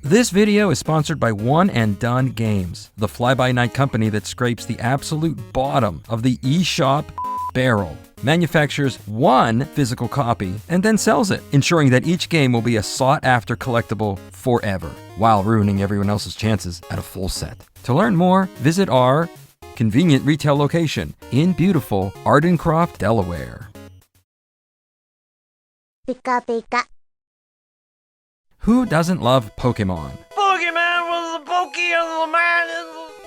This video is sponsored by One and Done Games, the fly-by-night company that scrapes the absolute bottom of the eShop barrel, manufactures one physical copy, and then sells it, ensuring that each game will be a sought-after collectible forever, while ruining everyone else's chances at a full set. To learn more, visit our convenient retail location in beautiful Ardencroft, Delaware. Pika pika. Who doesn't love Pokémon? Pokemon was the pokey of the man.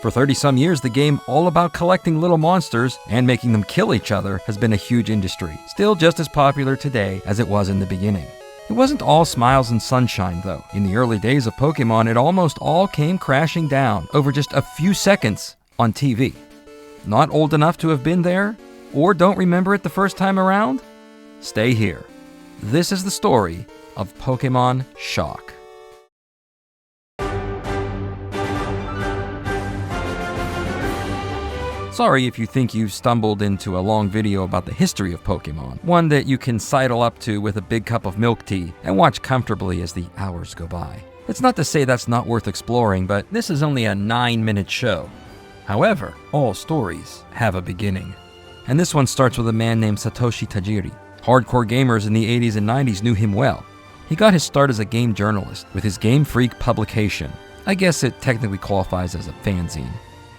For 30-some years, the game all about collecting little monsters and making them kill each other has been a huge industry, still just as popular today as it was in the beginning. It wasn't all smiles and sunshine, though. In the early days of Pokémon, it almost all came crashing down over just a few seconds on TV. Not old enough to have been there? Or don't remember it the first time around? Stay here. This is the story of Pokémon Shock. Sorry if you think you've stumbled into a long video about the history of Pokémon, one that you can sidle up to with a big cup of milk tea and watch comfortably as the hours go by. It's not to say that's not worth exploring, but this is only a 9-minute show. However, all stories have a beginning. And this one starts with a man named Satoshi Tajiri. Hardcore gamers in the 80s and 90s knew him well. He got his start as a game journalist with his Game Freak publication. I guess it technically qualifies as a fanzine.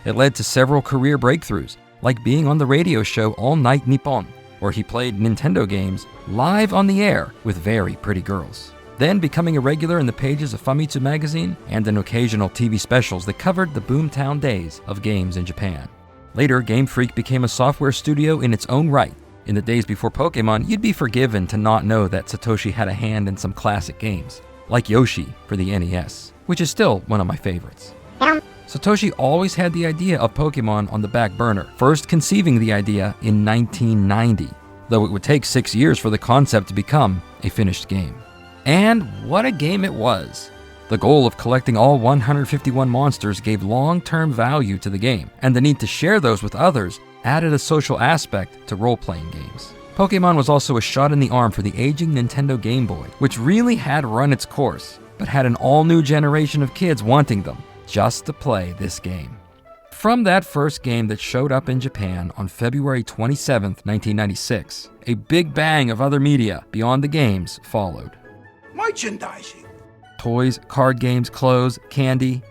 It led to several career breakthroughs, like being on the radio show All Night Nippon, where he played Nintendo games live on the air with very pretty girls. Then becoming a regular in the pages of Famitsu magazine and in occasional TV specials that covered the boomtown days of games in Japan. Later, Game Freak became a software studio in its own right. In the days before Pokémon, you'd be forgiven to not know that Satoshi had a hand in some classic games, like Yoshi for the NES, which is still one of my favorites. Satoshi always had the idea of Pokémon on the back burner, first conceiving the idea in 1990, though it would take 6 years for the concept to become a finished game. And what a game it was! The goal of collecting all 151 monsters gave long-term value to the game, and the need to share those with others added a social aspect to role-playing games. Pokémon was also a shot in the arm for the aging Nintendo Game Boy, which really had run its course, but had an all-new generation of kids wanting them just to play this game. From that first game that showed up in Japan on February 27, 1996, a big bang of other media beyond the games followed. Merchandising. Toys, card games, clothes, candy.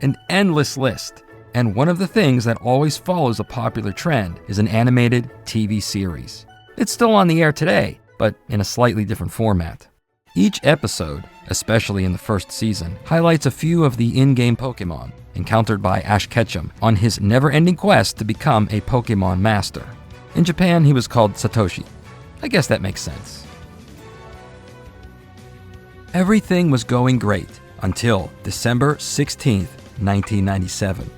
An endless list. And one of the things that always follows a popular trend is an animated TV series. It's still on the air today, but in a slightly different format. Each episode, especially in the first season, highlights a few of the in-game Pokémon encountered by Ash Ketchum on his never-ending quest to become a Pokémon master. In Japan, he was called Satoshi. I guess that makes sense. Everything was going great until December 16th, 1997,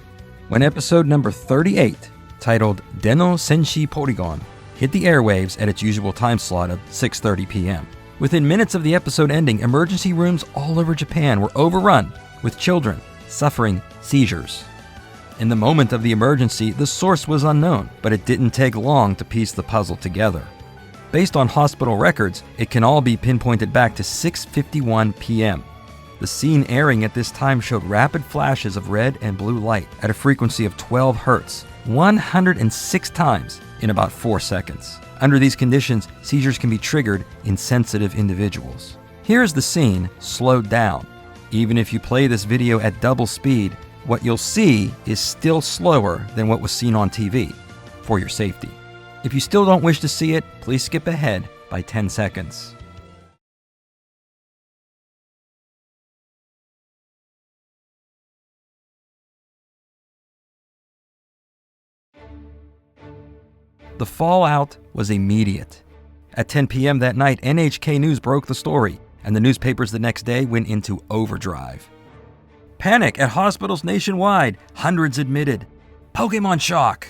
when episode number 38, titled Deno Senshi Porygon, hit the airwaves at its usual time slot of 6:30 p.m. Within minutes of the episode ending, emergency rooms all over Japan were overrun with children suffering seizures. In the moment of the emergency, the source was unknown, but it didn't take long to piece the puzzle together. Based on hospital records, it can all be pinpointed back to 6:51 p.m. The scene airing at this time showed rapid flashes of red and blue light at a frequency of 12 Hz, 106 times in about 4 seconds. Under these conditions, seizures can be triggered in sensitive individuals. Here's the scene slowed down. Even if you play this video at double speed, what you'll see is still slower than what was seen on TV, for your safety. If you still don't wish to see it, please skip ahead by 10 seconds. The fallout was immediate. At 10 p.m. that night, NHK News broke the story, and the newspapers the next day went into overdrive. Panic at hospitals nationwide, hundreds admitted. Pokémon shock.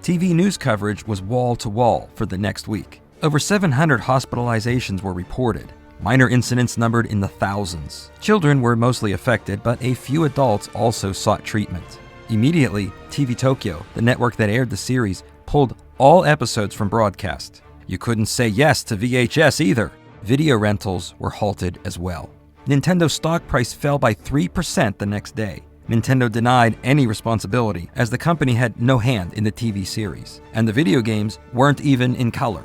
TV news coverage was wall to wall for the next week. Over 700 hospitalizations were reported. Minor incidents numbered in the thousands. Children were mostly affected, but a few adults also sought treatment. Immediately, TV Tokyo, the network that aired the series, pulled all episodes from broadcast. You couldn't say yes to VHS either. video rentals were halted as well. Nintendo's stock price fell by 3% the next day. Nintendo denied any responsibility, as the company had no hand in the TV series, and the video games weren't even in color.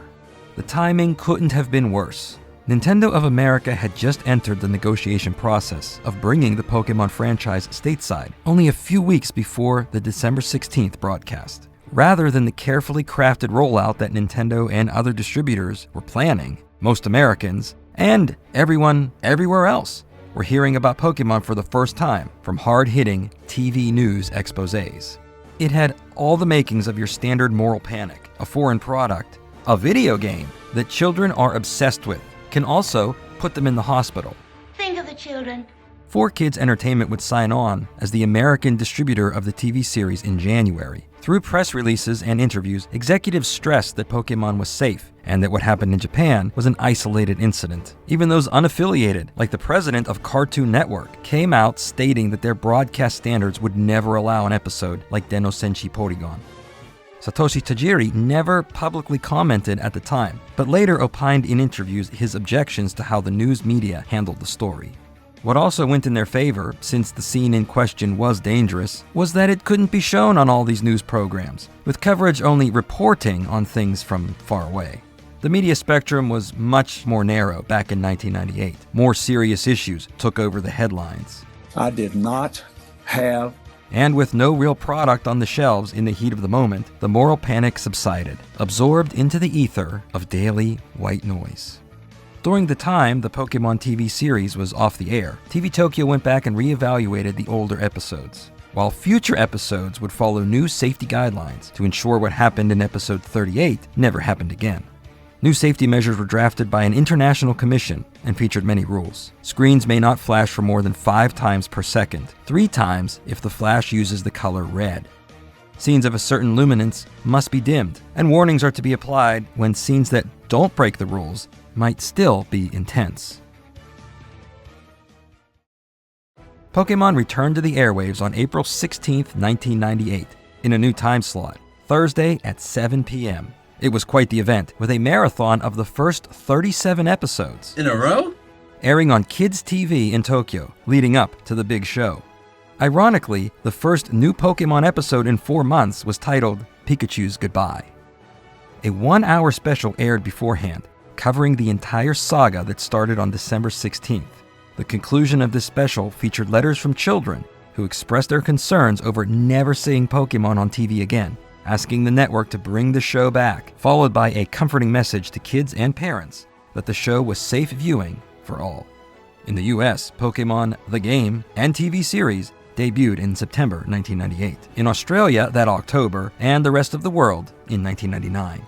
The timing couldn't have been worse. Nintendo of America had just entered the negotiation process of bringing the Pokémon franchise stateside only a few weeks before the December 16th broadcast. Rather than the carefully crafted rollout that Nintendo and other distributors were planning, most Americans, and everyone everywhere else, were hearing about Pokémon for the first time from hard-hitting TV news exposés. It had all the makings of your standard moral panic, a foreign product, a video game that children are obsessed with, can also put them in the hospital. Think of the children. 4Kids Entertainment would sign on as the American distributor of the TV series in January. Through press releases and interviews, executives stressed that Pokémon was safe and that what happened in Japan was an isolated incident. Even those unaffiliated, like the president of Cartoon Network, came out stating that their broadcast standards would never allow an episode like Den no Senshi Porygon. Satoshi Tajiri never publicly commented at the time, but later opined in interviews his objections to how the news media handled the story. What also went in their favor, since the scene in question was dangerous, was that it couldn't be shown on all these news programs, with coverage only reporting on things from far away. The media spectrum was much more narrow back in 1998. More serious issues took over the headlines. I did not have. And with no real product on the shelves in the heat of the moment, the moral panic subsided, absorbed into the ether of daily white noise. During the time the Pokémon TV series was off the air, TV Tokyo went back and reevaluated the older episodes, while future episodes would follow new safety guidelines to ensure what happened in episode 38 never happened again. New safety measures were drafted by an international commission and featured many rules. Screens may not flash for more than 5 times per second, 3 times if the flash uses the color red. Scenes of a certain luminance must be dimmed, and warnings are to be applied when scenes that don't break the rules might still be intense. Pokémon returned to the airwaves on April 16, 1998, in a new time slot, Thursday at 7 p.m. It was quite the event, with a marathon of the first 37 episodes. In a row? Airing on Kids TV in Tokyo, leading up to the big show. Ironically, the first new Pokémon episode in 4 months was titled Pikachu's Goodbye. A 1-hour special aired beforehand, covering the entire saga that started on December 16th. The conclusion of this special featured letters from children who expressed their concerns over never seeing Pokémon on TV again, asking the network to bring the show back, followed by a comforting message to kids and parents that the show was safe viewing for all. In the US, Pokémon The Game and TV series debuted in September 1998, in Australia that October, and the rest of the world in 1999.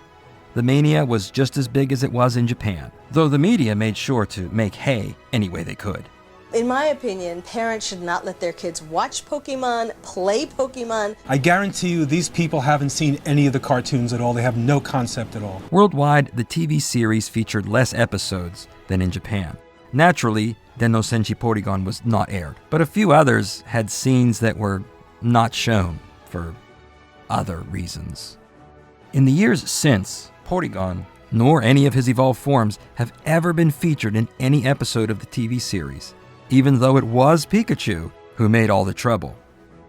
The mania was just as big as it was in Japan, though the media made sure to make hay any way they could. In my opinion, parents should not let their kids watch Pokémon, play Pokémon. I guarantee you these people haven't seen any of the cartoons at all. They have no concept at all. Worldwide, the TV series featured less episodes than in Japan. Naturally, Den no Senshi Porygon was not aired, but a few others had scenes that were not shown for other reasons. In the years since, Porygon, nor any of his evolved forms, have ever been featured in any episode of the TV series, even though it was Pikachu who made all the trouble.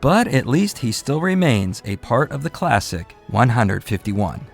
But at least he still remains a part of the classic 151.